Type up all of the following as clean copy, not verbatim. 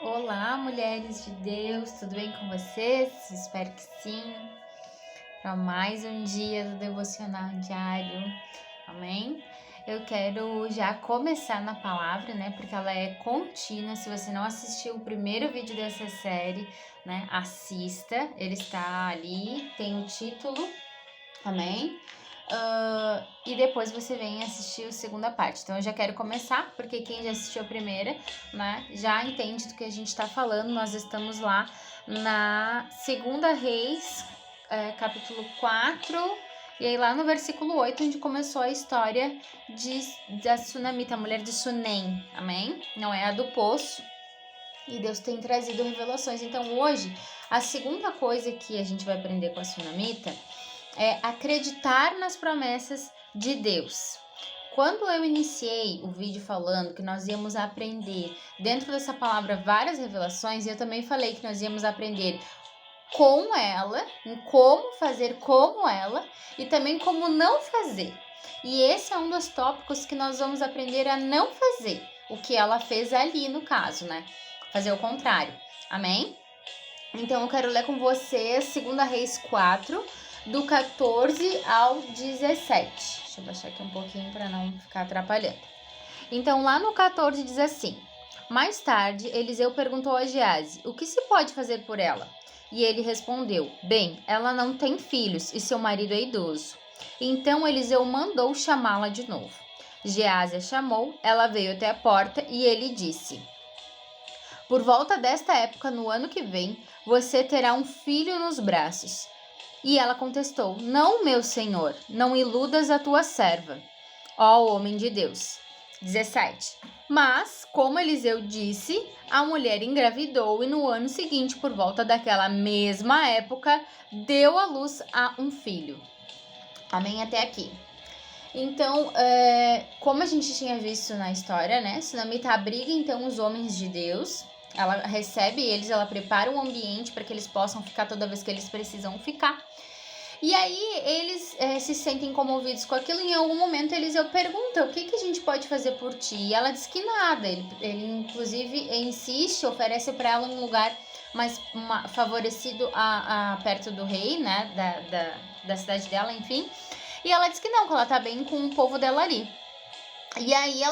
Olá, mulheres de Deus, tudo bem com vocês? Espero que sim. Para mais um dia do devocional diário, amém? Eu quero já começar na palavra, né? Porque ela é contínua. Se você não assistiu o primeiro vídeo dessa série, né? Assista. Ele está ali, tem o título, amém? E depois você vem assistir a segunda parte. Então eu já quero começar, porque quem já assistiu a primeira, né, já entende do que a gente está falando. Nós estamos lá na Segunda Reis, capítulo 4, e aí lá no versículo 8, onde começou a história da Sunamita, a mulher de Sunem, amém? Não é a do poço. E Deus tem trazido revelações. Então hoje, a segunda coisa que a gente vai aprender com a Sunamita é acreditar nas promessas de Deus. Quando eu iniciei o vídeo falando que nós íamos aprender dentro dessa palavra várias revelações, eu também falei que nós íamos aprender com ela, em como fazer como ela e também como não fazer. E esse é um dos tópicos que nós vamos aprender a não fazer, o que ela fez ali no caso, né? Fazer o contrário. Amém? Então eu quero ler com vocês 2 Reis 4, do 14 ao 17. Deixa eu baixar aqui um pouquinho para não ficar atrapalhando. Então lá no 14 diz assim: mais tarde, Eliseu perguntou a Geazi: o que se pode fazer por ela? E ele respondeu: bem, ela não tem filhos e seu marido é idoso. Então Eliseu mandou chamá-la de novo. Geazi a chamou, ela veio até a porta e ele disse: por volta desta época, no ano que vem, você terá um filho nos braços. E ela contestou: não, meu senhor, não iludas a tua serva, ó homem de Deus. 17. Mas, como Eliseu disse, a mulher engravidou e no ano seguinte, por volta daquela mesma época, deu à luz a um filho. Amém até aqui. Então, como a gente tinha visto na história, né? Sunamita abriga então os homens de Deus. Ela recebe eles, ela prepara um ambiente para que eles possam ficar toda vez que eles precisam ficar. E aí eles se sentem comovidos com aquilo. E em algum momento Eliseu pergunta: o que a gente pode fazer por ti? E ela diz que nada. Ele inclusive insiste, oferece para ela um lugar mais favorecido perto do rei, né? Da cidade dela, enfim. E ela diz que não, que ela tá bem com o povo dela ali. E aí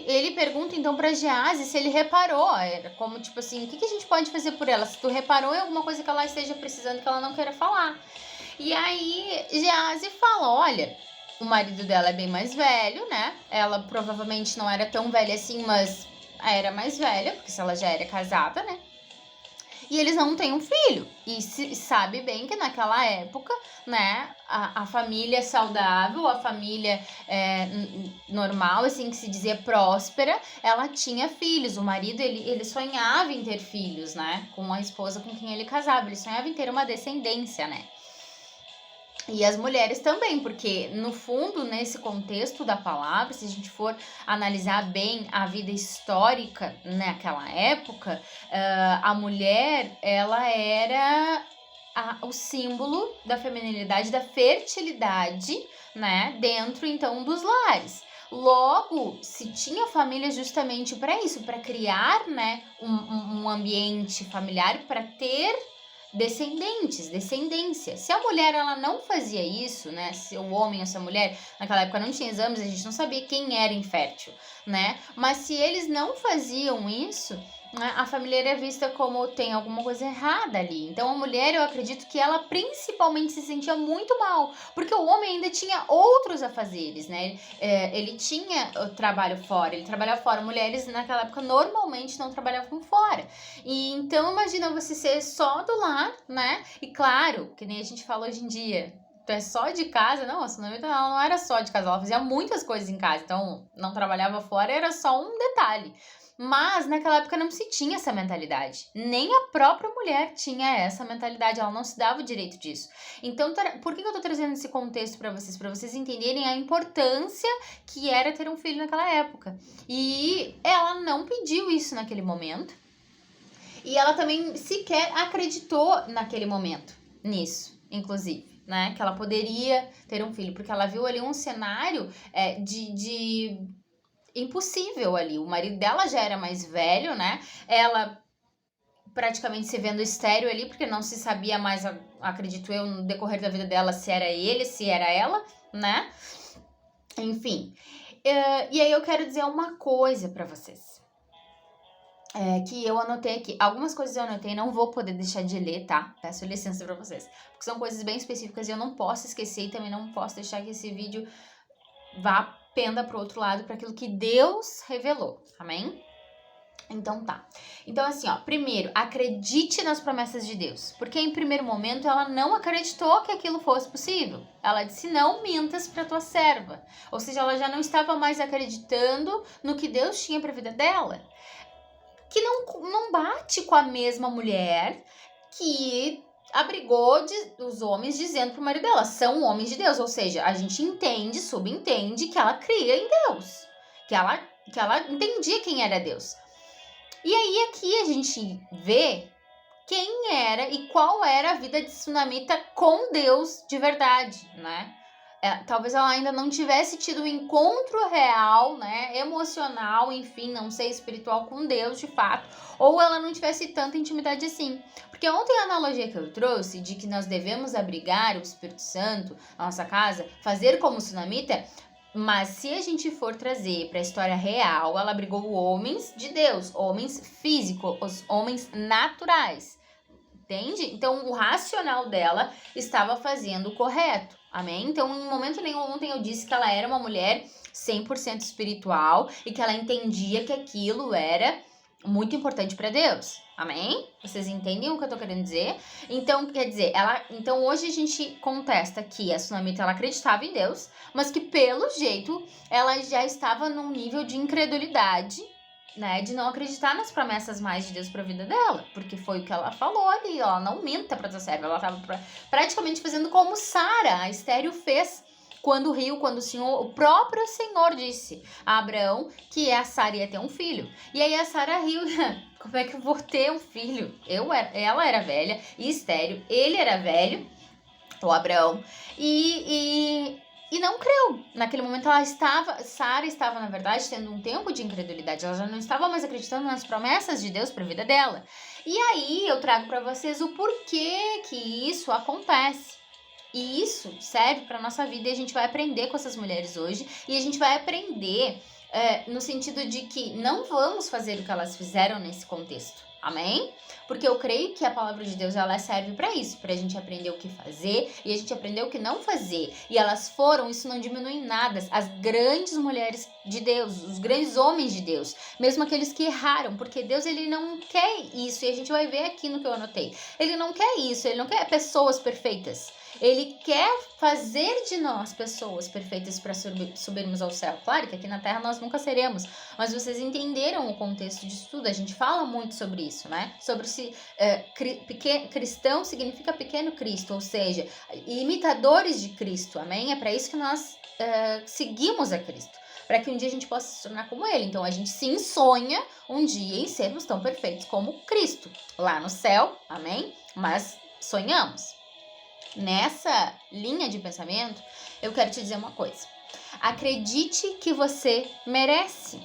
ele pergunta então pra Geazi se ele reparou, era como tipo assim, o que a gente pode fazer por ela? Se tu reparou em alguma coisa que ela esteja precisando que ela não queira falar. E aí Geazi fala: olha, o marido dela é bem mais velho, né? Ela provavelmente não era tão velha assim, mas era mais velha, porque se ela já era casada, né? E eles não têm um filho. E se sabe bem que naquela época, né, a família saudável, a família normal, assim, que se dizia próspera, ela tinha filhos. O marido, ele sonhava em ter filhos, né, com a esposa com quem ele casava. Ele sonhava em ter uma descendência, né. E as mulheres também, porque no fundo, nesse contexto da palavra, se a gente for analisar bem a vida histórica naquela época, a mulher, ela era o símbolo da feminilidade, da fertilidade, né, dentro então dos lares. Logo, se tinha família justamente para isso, para criar, né, um ambiente familiar, para ter descendência. Se a mulher ela não fazia isso, né? Se o homem ou se a mulher, naquela época não tinha exames, a gente não sabia quem era infértil, né? Mas se eles não faziam isso, né, a família era vista como tem alguma coisa errada ali. Então a mulher, eu acredito que ela principalmente se sentia muito mal, porque o homem ainda tinha outros afazeres, né? Ele tinha o trabalho fora, ele trabalhava fora. Mulheres naquela época normalmente não trabalhavam fora. E então imagina você ser só do lar, né? E claro, que nem a gente fala hoje em dia, tu é só de casa. Não, a Sunamita ela não era só de casa, ela fazia muitas coisas em casa, então não trabalhava fora, era só um detalhe. Mas naquela época não se tinha essa mentalidade. Nem a própria mulher tinha essa mentalidade, ela não se dava o direito disso. Então, por que eu tô trazendo esse contexto para vocês entenderem a importância que era ter um filho naquela época. E ela não pediu isso naquele momento. E ela também sequer acreditou naquele momento nisso, inclusive, né? Que ela poderia ter um filho, porque ela viu ali um cenário de impossível ali. O marido dela já era mais velho, né? Ela praticamente se vendo estéril ali, porque não se sabia mais, acredito eu, no decorrer da vida dela, se era ele, se era ela, né? Enfim. E aí eu quero dizer uma coisa pra vocês. Que eu anotei aqui. Algumas coisas eu anotei, não vou poder deixar de ler, tá? Peço licença pra vocês. Porque são coisas bem específicas e eu não posso esquecer e também não posso deixar que esse vídeo vá penda pro outro lado, para aquilo que Deus revelou. Amém? Então tá. Então assim, ó, primeiro, acredite nas promessas de Deus. Porque em primeiro momento ela não acreditou que aquilo fosse possível. Ela disse, não mintas pra tua serva. Ou seja, ela já não estava mais acreditando no que Deus tinha pra vida dela. Que não bate com a mesma mulher que abrigou os homens dizendo pro marido dela, são homens de Deus. Ou seja, a gente entende, subentende que ela cria em Deus. Que ela entendia quem era Deus. E aí aqui a gente vê quem era e qual era a vida de Sunamita com Deus de verdade, né? Talvez ela ainda não tivesse tido um encontro real, né, emocional, enfim, não sei, espiritual com Deus de fato, ou ela não tivesse tanta intimidade assim. Porque ontem a analogia que eu trouxe de que nós devemos abrigar o Espírito Santo na nossa casa, fazer como Sunamita, mas se a gente for trazer para a história real, ela abrigou homens de Deus, homens físicos, os homens naturais. Entende? Então, o racional dela estava fazendo o correto. Amém? Então, em momento nenhum ontem eu disse que ela era uma mulher 100% espiritual e que ela entendia que aquilo era muito importante para Deus. Amém? Vocês entendem o que eu tô querendo dizer? Então, quer dizer, então hoje a gente contesta que a Sunamita ela acreditava em Deus, mas que pelo jeito ela já estava num nível de incredulidade, né, de não acreditar nas promessas mais de Deus pra vida dela, porque foi o que ela falou ali, ó, não minta pra tua serva, ela tava praticamente fazendo como Sara, a estéril fez, quando o próprio Senhor disse a Abraão que a Sara ia ter um filho, e aí a Sara riu, como é que eu vou ter um filho? Ela era velha e estéril, ele era velho, o Abraão, e não creu. Naquele momento Sara estava, na verdade, tendo um tempo de incredulidade. Ela já não estava mais acreditando nas promessas de Deus para a vida dela. E aí eu trago para vocês o porquê que isso acontece. E isso serve para nossa vida e a gente vai aprender com essas mulheres hoje. E a gente vai aprender no sentido de que não vamos fazer o que elas fizeram nesse contexto. Amém? Porque eu creio que a palavra de Deus ela serve para isso, pra gente aprender o que fazer e a gente aprender o que não fazer. E elas foram, isso não diminui em nada, as grandes mulheres de Deus, os grandes homens de Deus, mesmo aqueles que erraram, porque Deus ele não quer isso, e a gente vai ver aqui no que eu anotei. Ele não quer isso, ele não quer pessoas perfeitas. Ele quer fazer de nós pessoas perfeitas para subirmos ao céu. Claro que aqui na Terra nós nunca seremos, mas vocês entenderam o contexto disso tudo. A gente fala muito sobre isso, né? Sobre se cristão significa pequeno Cristo, ou seja, imitadores de Cristo, amém? É para isso que nós seguimos a Cristo, para que um dia a gente possa se tornar como Ele. Então a gente sim sonha um dia em sermos tão perfeitos como Cristo, lá no céu, amém? Mas sonhamos. Nessa linha de pensamento, eu quero te dizer uma coisa. Acredite que você merece.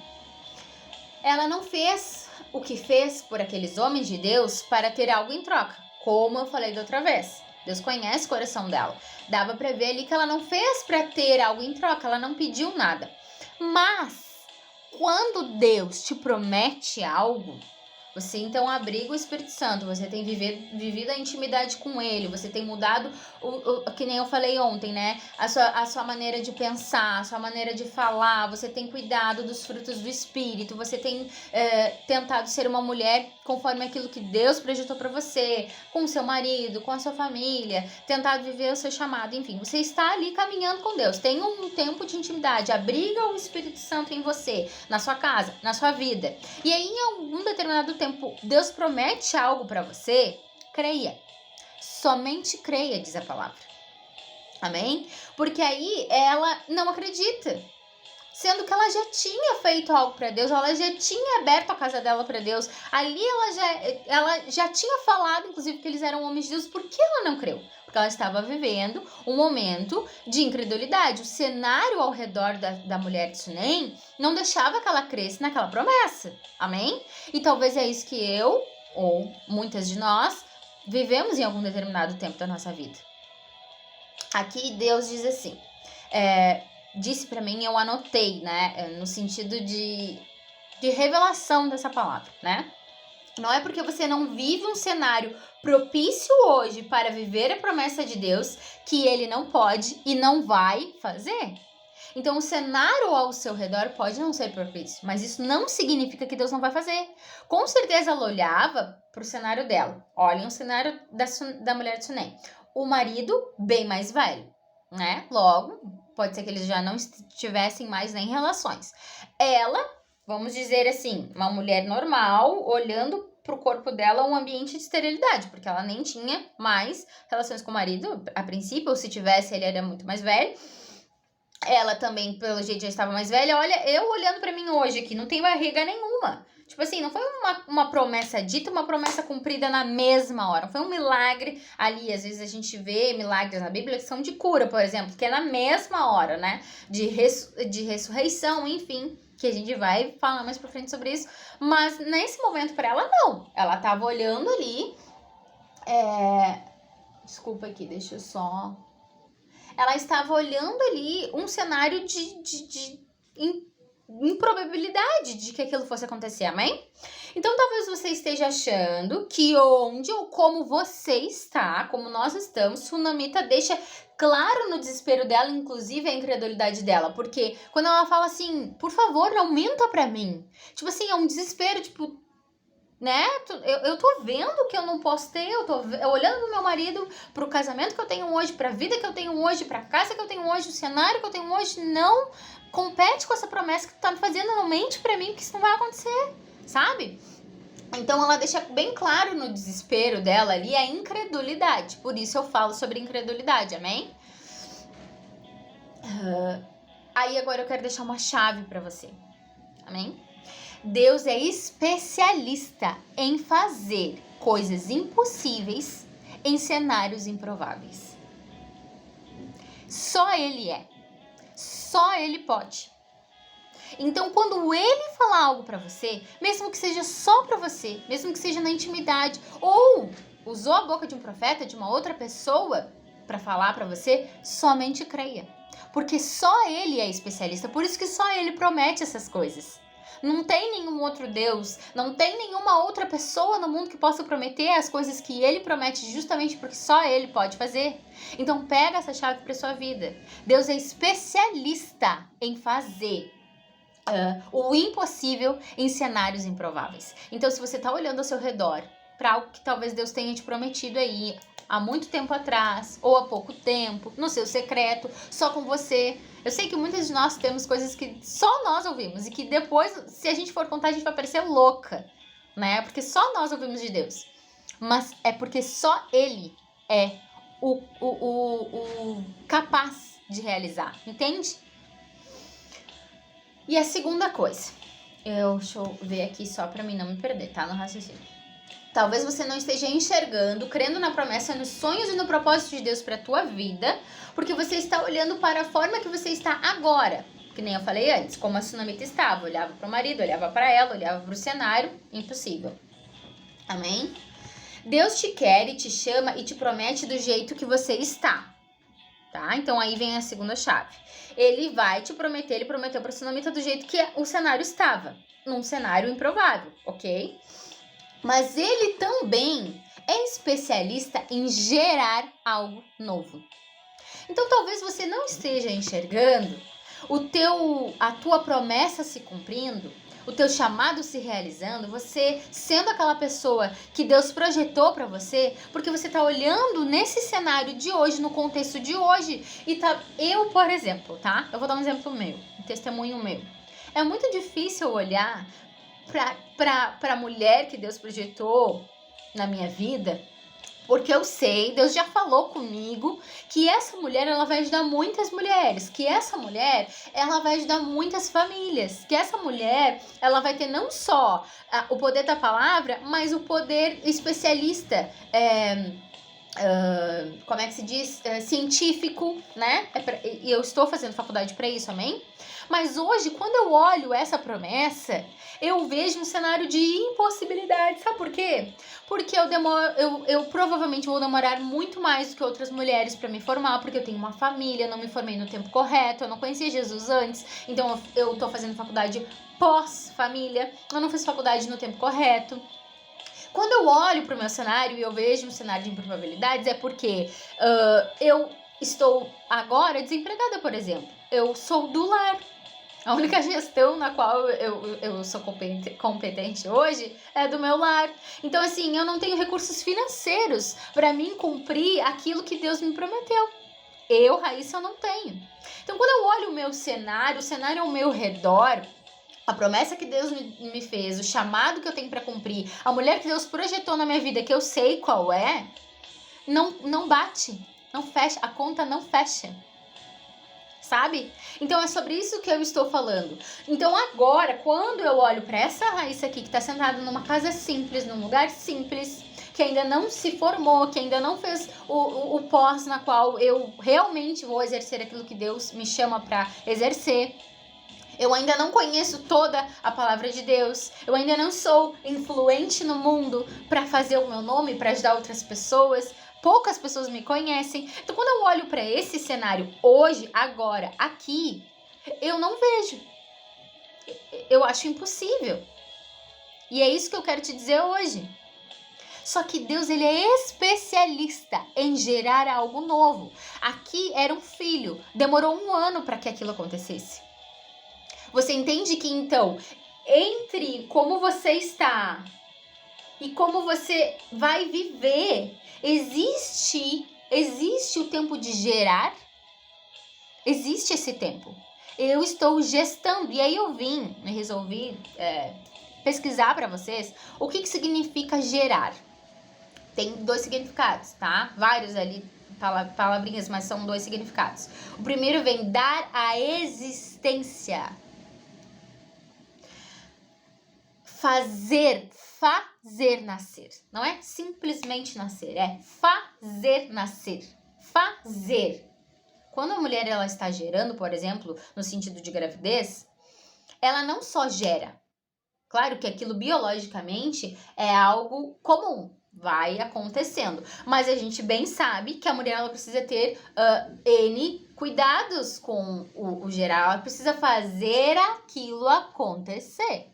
Ela não fez o que fez por aqueles homens de Deus para ter algo em troca, como eu falei da outra vez. Deus conhece o coração dela. Dava para ver ali que ela não fez para ter algo em troca, ela não pediu nada. Mas, quando Deus te promete algo, você então abriga o Espírito Santo, você tem vivido a intimidade com Ele, você tem mudado, que nem eu falei ontem, né? A sua maneira de pensar, a sua maneira de falar, você tem cuidado dos frutos do Espírito, você tem tentado ser uma mulher conforme aquilo que Deus projetou para você, com o seu marido, com a sua família, tentado viver o seu chamado, enfim, você está ali caminhando com Deus, tem um tempo de intimidade, abriga o Espírito Santo em você, na sua casa, na sua vida, e aí em algum determinado tempo Deus promete algo para você, creia. Somente creia, diz a palavra. Amém? Porque aí ela não acredita. Sendo que ela já tinha feito algo para Deus, ela já tinha aberto a casa dela para Deus. Ali ela já tinha falado, inclusive, que eles eram homens de Deus. Por que ela não creu? Porque ela estava vivendo um momento de incredulidade. O cenário ao redor da mulher de Sunem não deixava que ela cresce naquela promessa. Amém? E talvez é isso que eu ou muitas de nós, vivemos em algum determinado tempo da nossa vida. Aqui Deus diz assim, disse para mim, eu anotei, né, no sentido de revelação dessa palavra, né? Não é porque você não vive um cenário propício hoje para viver a promessa de Deus que ele não pode e não vai fazer. Então, o cenário ao seu redor pode não ser propício, mas isso não significa que Deus não vai fazer. Com certeza ela olhava para o cenário dela. Olhem o cenário da mulher de Sunem. O marido bem mais velho, né? Logo, pode ser que eles já não estivessem mais nem em relações. Ela, vamos dizer assim, uma mulher normal, olhando pro corpo dela um ambiente de esterilidade, porque ela nem tinha mais relações com o marido, a princípio, ou se tivesse, ele era muito mais velho. Ela também, pelo jeito, já estava mais velha. Olha, eu olhando pra mim hoje aqui, não tem barriga nenhuma. Tipo assim, não foi uma promessa dita, uma promessa cumprida na mesma hora. Foi um milagre ali. Às vezes a gente vê milagres na Bíblia que são de cura, por exemplo, que é na mesma hora, né? De ressurreição, enfim, que a gente vai falar mais pra frente sobre isso. Mas nesse momento pra ela, não. Ela tava olhando ali. Desculpa aqui, deixa eu só... Ela estava olhando ali um cenário de improbabilidade de que aquilo fosse acontecer, amém? Então, talvez você esteja achando que onde ou como você está, como nós estamos, Sunamita deixa claro no desespero dela, inclusive a incredulidade dela. Porque quando ela fala assim, por favor, aumenta pra mim. Tipo assim, é um desespero, tipo... né? Eu tô vendo que eu não posso ter, eu tô olhando pro meu marido, pro casamento que eu tenho hoje, pra vida que eu tenho hoje, pra casa que eu tenho hoje, o cenário que eu tenho hoje, não compete com essa promessa que tu tá me fazendo, não mente pra mim, porque isso não vai acontecer, sabe? Então ela deixa bem claro no desespero dela ali a incredulidade, por isso eu falo sobre incredulidade, amém? Aí agora eu quero deixar uma chave pra você, amém? Deus é especialista em fazer coisas impossíveis em cenários improváveis. Só Ele é. Só Ele pode. Então, quando Ele falar algo pra você, mesmo que seja só pra você, mesmo que seja na intimidade, ou usou a boca de um profeta, de uma outra pessoa, pra falar pra você, somente creia. Porque só Ele é especialista, por isso que só Ele promete essas coisas. Não tem nenhum outro Deus, não tem nenhuma outra pessoa no mundo que possa prometer as coisas que Ele promete, justamente porque só Ele pode fazer. Então pega essa chave para sua vida. Deus é especialista em fazer o impossível em cenários improváveis. Então, se você está olhando ao seu redor para algo que talvez Deus tenha te prometido aí há muito tempo atrás, ou há pouco tempo, no seu secreto, só com você. Eu sei que muitas de nós temos coisas que só nós ouvimos e que depois, se a gente for contar, a gente vai parecer louca, né? Porque só nós ouvimos de Deus. Mas é porque só Ele é o capaz de realizar, entende? E a segunda coisa, deixa eu ver aqui só pra mim não me perder, tá? No raciocínio. Talvez você não esteja enxergando, crendo na promessa, nos sonhos e no propósito de Deus para a tua vida, porque você está olhando para a forma que você está agora. Que nem eu falei antes, como a Sunamita estava. Olhava para o marido, olhava para ela, olhava para o cenário. Impossível. Amém? Deus te quer e te chama e te promete do jeito que você está. Tá? Então aí vem a segunda chave. Ele vai te prometer, ele prometeu para a Sunamita do jeito que o cenário estava. Num cenário improvável, ok? Mas ele também é especialista em gerar algo novo. Então talvez você não esteja enxergando a tua promessa se cumprindo, o teu chamado se realizando, você sendo aquela pessoa que Deus projetou para você, porque você tá olhando nesse cenário de hoje, no contexto de hoje, e eu, por exemplo, tá? Eu vou dar um exemplo meu, um testemunho meu. É muito difícil olhar para a mulher que Deus projetou na minha vida, porque eu sei, Deus já falou comigo que essa mulher ela vai ajudar muitas mulheres, que essa mulher ela vai ajudar muitas famílias, que essa mulher ela vai ter não só o poder da palavra, mas o poder especialista, como é que se diz? Científico, né? E eu estou fazendo faculdade para isso, amém? Mas hoje, quando eu olho essa promessa, eu vejo um cenário de impossibilidade. Sabe por quê? Porque eu provavelmente vou demorar muito mais do que outras mulheres para me formar, porque eu tenho uma família, não me formei no tempo correto, eu não conhecia Jesus antes, então eu tô fazendo faculdade pós-família, eu não fiz faculdade no tempo correto. Quando eu olho para o meu cenário e eu vejo um cenário de improbabilidades, é porque eu estou agora desempregada, por exemplo. Eu sou do lar. A única gestão na qual eu sou competente hoje é do meu lar. Então, assim, eu não tenho recursos financeiros para mim cumprir aquilo que Deus me prometeu. Eu, Raíssa, eu não tenho. Então, quando eu olho o meu cenário, o cenário ao meu redor, a promessa que Deus me fez, o chamado que eu tenho para cumprir, a mulher que Deus projetou na minha vida, que eu sei qual é, não bate, não fecha, a conta não fecha. Sabe? Então é sobre isso que eu estou falando. Então agora, quando eu olho para essa Raíssa aqui, que está sentada numa casa simples, num lugar simples, que ainda não se formou, que ainda não fez o pós na qual eu realmente vou exercer aquilo que Deus me chama para exercer, eu ainda não conheço toda a palavra de Deus, eu ainda não sou influente no mundo para fazer o meu nome, para ajudar outras pessoas, poucas pessoas me conhecem. Então, quando eu olho para esse cenário hoje, agora, aqui, eu não vejo. Eu acho impossível. E é isso que eu quero te dizer hoje. Só que Deus, ele é especialista em gerar algo novo. Aqui era um filho, demorou 1 ano para que aquilo acontecesse. Você entende que, então, entre como você está e como você vai viver, existe o tempo de gerar? Existe esse tempo. Eu estou gestando. E aí eu resolvi pesquisar para vocês o que significa gerar. Tem 2 significados, tá? Vários ali, palavrinhas, mas são 2 significados. O primeiro vem dar a existência. Fazer nascer. Não é simplesmente nascer, é fazer nascer. Fazer. Quando a mulher ela está gerando, por exemplo, no sentido de gravidez, ela não só gera. Claro que aquilo biologicamente é algo comum, vai acontecendo. Mas a gente bem sabe que a mulher ela precisa ter N cuidados com o gerar. Ela precisa fazer aquilo acontecer.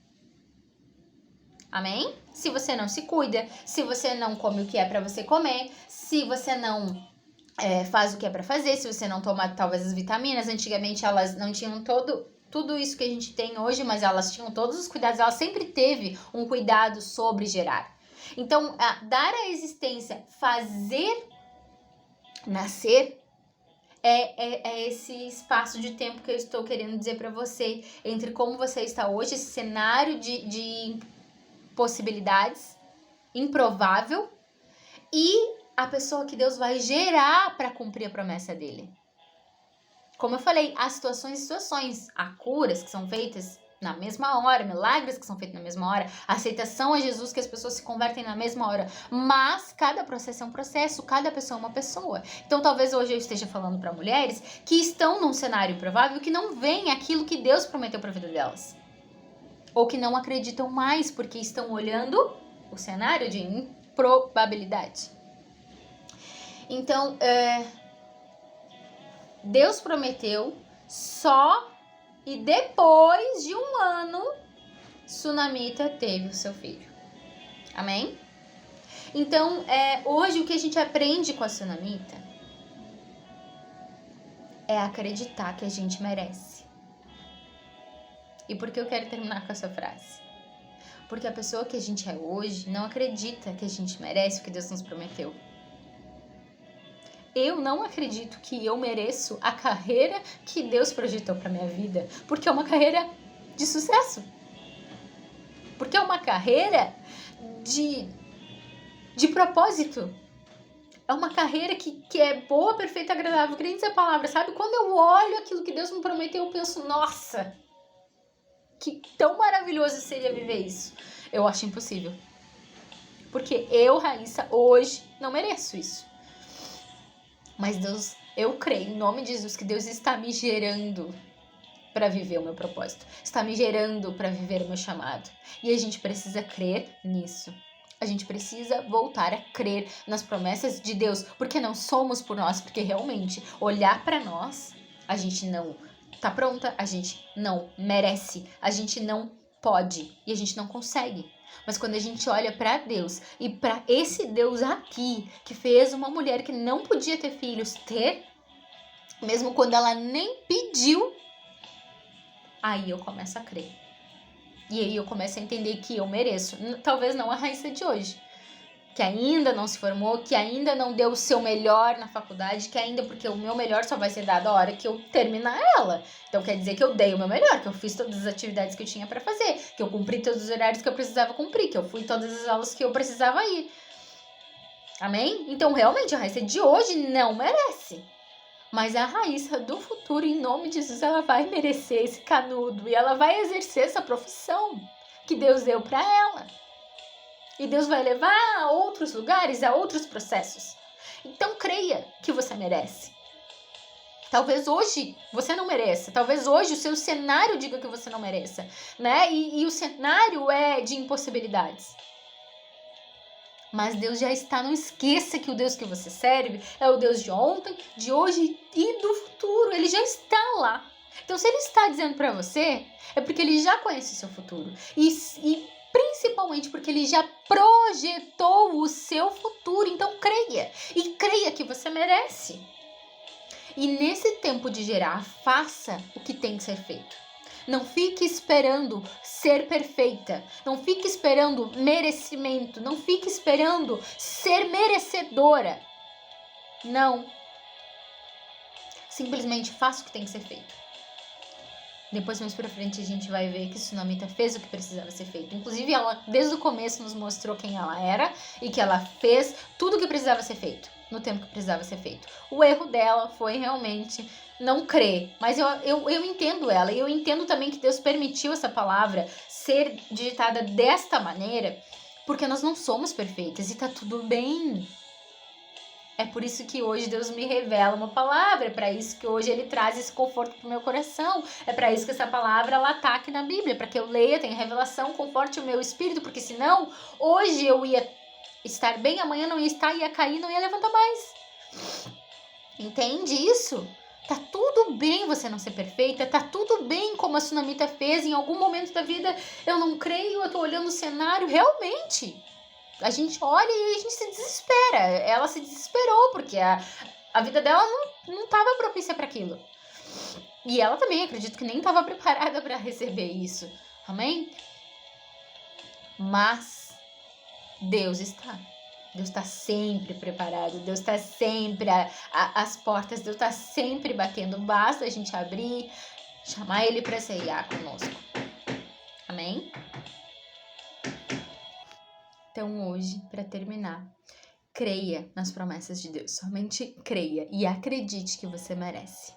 Amém? Se você não se cuida, se você não come o que é para você comer, se você não faz o que é para fazer, se você não toma talvez as vitaminas, antigamente elas não tinham tudo isso que a gente tem hoje, mas elas tinham todos os cuidados, ela sempre teve um cuidado sobre gerar. Então, dar a existência, fazer nascer, é esse espaço de tempo que eu estou querendo dizer para você, entre como você está hoje, esse cenário de possibilidades, improvável, e a pessoa que Deus vai gerar para cumprir a promessa dele. Como eu falei, há situações, há curas que são feitas na mesma hora, milagres que são feitos na mesma hora, aceitação a Jesus que as pessoas se convertem na mesma hora, mas cada processo é um processo, cada pessoa é uma pessoa. Então talvez hoje eu esteja falando para mulheres que estão num cenário improvável, que não veem aquilo que Deus prometeu para a vida delas. Ou que não acreditam mais porque estão olhando o cenário de improbabilidade. Então, Deus prometeu só e depois de 1 ano, Sunamita teve o seu filho. Amém? Então, hoje o que a gente aprende com a Sunamita é acreditar que a gente merece. E por que eu quero terminar com essa frase? Porque a pessoa que a gente é hoje não acredita que a gente merece o que Deus nos prometeu. Eu não acredito que eu mereço a carreira que Deus projetou para minha vida, porque é uma carreira de sucesso. Porque é uma carreira de propósito. É uma carreira que é boa, perfeita, agradável. Queria dizer a palavra, sabe? Quando eu olho aquilo que Deus me prometeu, eu penso, nossa, que tão maravilhoso seria viver isso. Eu acho impossível. Porque eu, Raíssa, hoje não mereço isso. Mas Deus, eu creio, em nome de Jesus, que Deus está me gerando para viver o meu propósito, está me gerando para viver o meu chamado. E a gente precisa crer nisso. A gente precisa voltar a crer nas promessas de Deus, porque não somos por nós, porque realmente olhar para nós, a gente não tá pronta, a gente não merece, a gente não pode e a gente não consegue. Mas quando a gente olha para Deus e para esse Deus aqui, que fez uma mulher que não podia ter filhos, mesmo quando ela nem pediu, aí eu começo a crer. E aí eu começo a entender que eu mereço. Talvez não a Raíssa de hoje, que ainda não se formou, que ainda não deu o seu melhor na faculdade, que ainda, porque o meu melhor só vai ser dado a hora que eu terminar ela. Então quer dizer que eu dei o meu melhor, que eu fiz todas as atividades que eu tinha para fazer, que eu cumpri todos os horários que eu precisava cumprir, que eu fui todas as aulas que eu precisava ir. Amém? Então realmente a Raíssa de hoje não merece. Mas a Raíssa do futuro, em nome de Jesus, ela vai merecer esse canudo e ela vai exercer essa profissão que Deus deu para ela. E Deus vai levar a outros lugares, a outros processos. Então creia que você merece. Talvez hoje você não mereça. Talvez hoje o seu cenário diga que você não mereça, né? E o cenário é de impossibilidades. Mas Deus já está, não esqueça que o Deus que você serve é o Deus de ontem, de hoje e do futuro. Ele já está lá. Então, se Ele está dizendo para você, é porque Ele já conhece o seu futuro. E principalmente porque Ele já projetou o seu futuro. Então, creia. E creia que você merece. E nesse tempo de gerar, faça o que tem que ser feito. Não fique esperando ser perfeita. Não fique esperando merecimento. Não fique esperando ser merecedora. Não. Simplesmente faça o que tem que ser feito. Depois, mais pra frente, a gente vai ver que a Sunamita fez o que precisava ser feito. Inclusive, ela, desde o começo, nos mostrou quem ela era e que ela fez tudo o que precisava ser feito, no tempo que precisava ser feito. O erro dela foi realmente não crer. Mas eu entendo ela. E eu entendo também que Deus permitiu essa palavra ser digitada desta maneira, porque nós não somos perfeitas e tá tudo bem. É por isso que hoje Deus me revela uma palavra, é para isso que hoje Ele traz esse conforto pro meu coração, é para isso que essa palavra ela tá aqui na Bíblia, para que eu leia, tenha revelação, conforte o meu espírito, porque senão hoje eu ia estar bem, amanhã não ia estar, ia cair, não ia levantar mais. Entende isso? Tá tudo bem você não ser perfeita, tá tudo bem como a Sunamita fez em algum momento da vida. Eu não creio, eu tô olhando o cenário, realmente. A gente olha e a gente se desespera. Ela se desesperou porque a vida dela não estava propícia para aquilo. E ela também, acredito que nem estava preparada para receber isso. Amém? Mas Deus está. Deus está sempre preparado. Deus está sempre às portas. Deus está sempre batendo. Basta a gente abrir, chamar Ele para ceiar conosco. Amém? Então hoje, para terminar, creia nas promessas de Deus. Somente creia e acredite que você merece.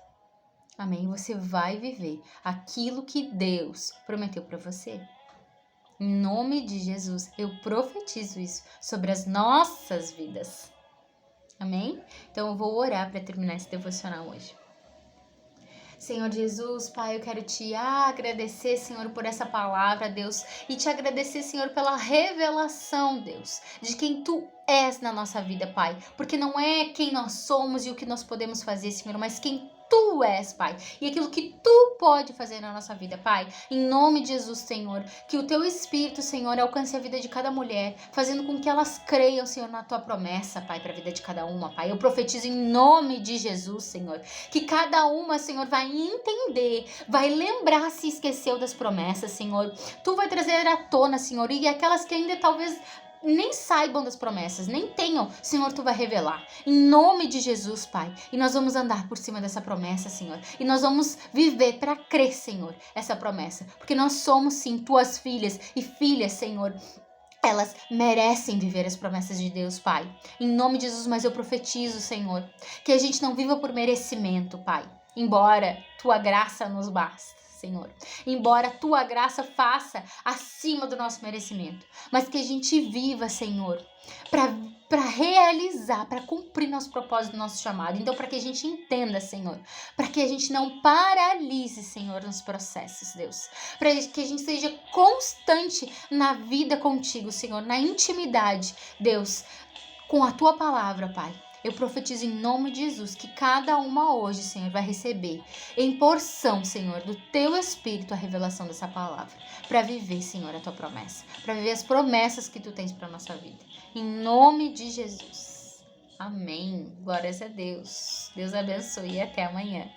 Amém? Você vai viver aquilo que Deus prometeu para você. Em nome de Jesus, eu profetizo isso sobre as nossas vidas. Amém? Então eu vou orar para terminar esse devocional hoje. Senhor Jesus, Pai, eu quero te agradecer, Senhor, por essa palavra, Deus, e te agradecer, Senhor, pela revelação, Deus, de quem Tu és na nossa vida, Pai, porque não é quem nós somos e o que nós podemos fazer, Senhor, mas quem Tu és, Pai, e aquilo que Tu pode fazer na nossa vida, Pai, em nome de Jesus, Senhor, que o Teu Espírito, Senhor, alcance a vida de cada mulher, fazendo com que elas creiam, Senhor, na Tua promessa, Pai, para a vida de cada uma, Pai. Eu profetizo em nome de Jesus, Senhor, que cada uma, Senhor, vai entender, vai lembrar se esqueceu das promessas, Senhor. Tu vai trazer à tona, Senhor, e aquelas que ainda talvez nem saibam das promessas, nem tenham, Senhor, Tu vai revelar, em nome de Jesus, Pai, e nós vamos andar por cima dessa promessa, Senhor, e nós vamos viver para crer, Senhor, essa promessa, porque nós somos, sim, Tuas filhas e filhas, Senhor. Elas merecem viver as promessas de Deus, Pai, em nome de Jesus. Mas eu profetizo, Senhor, que a gente não viva por merecimento, Pai, embora Tua graça nos basta, Senhor. Embora a tua graça faça acima do nosso merecimento, mas que a gente viva, Senhor, para realizar, para cumprir nosso propósito, nosso chamado. Então, para que a gente entenda, Senhor, para que a gente não paralise, Senhor, nos processos, Deus, para que a gente seja constante na vida contigo, Senhor, na intimidade, Deus, com a tua palavra, Pai. Eu profetizo em nome de Jesus que cada uma hoje, Senhor, vai receber em porção, Senhor, do teu Espírito a revelação dessa palavra, para viver, Senhor, a tua promessa, para viver as promessas que tu tens para nossa vida. Em nome de Jesus. Amém. Glórias a Deus. Deus abençoe e até amanhã.